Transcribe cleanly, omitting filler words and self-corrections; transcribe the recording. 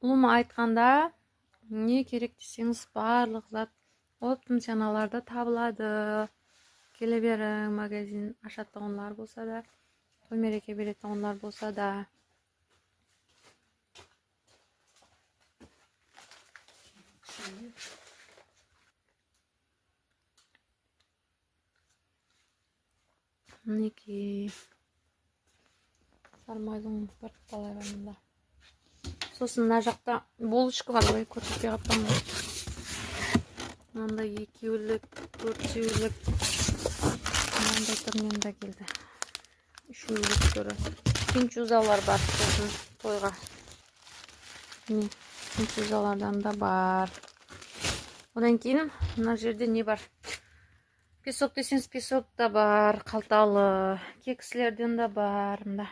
улума айтканда эмне керек десеңиз баардык зат оптом чаналарда табылады. Келе бериң, магазин аша тоонлор болсо да, той мереке беретоонлор болсо да. Мінекей сармайдың бір талай бар мында. Сосын мына жақта булочка бар, ой көрсетпей калыптырмын. Мында 2-үлік, 4-үлік. Мындай түрінен де келді. 3-үліктері. Кинчузалар бар сосын тойға. Міне, кинчузалардан да бар. Одан кейін мына жерде не бар? Песок десеңіз, песок да бар, қалталы. Кекслерден да бар мында.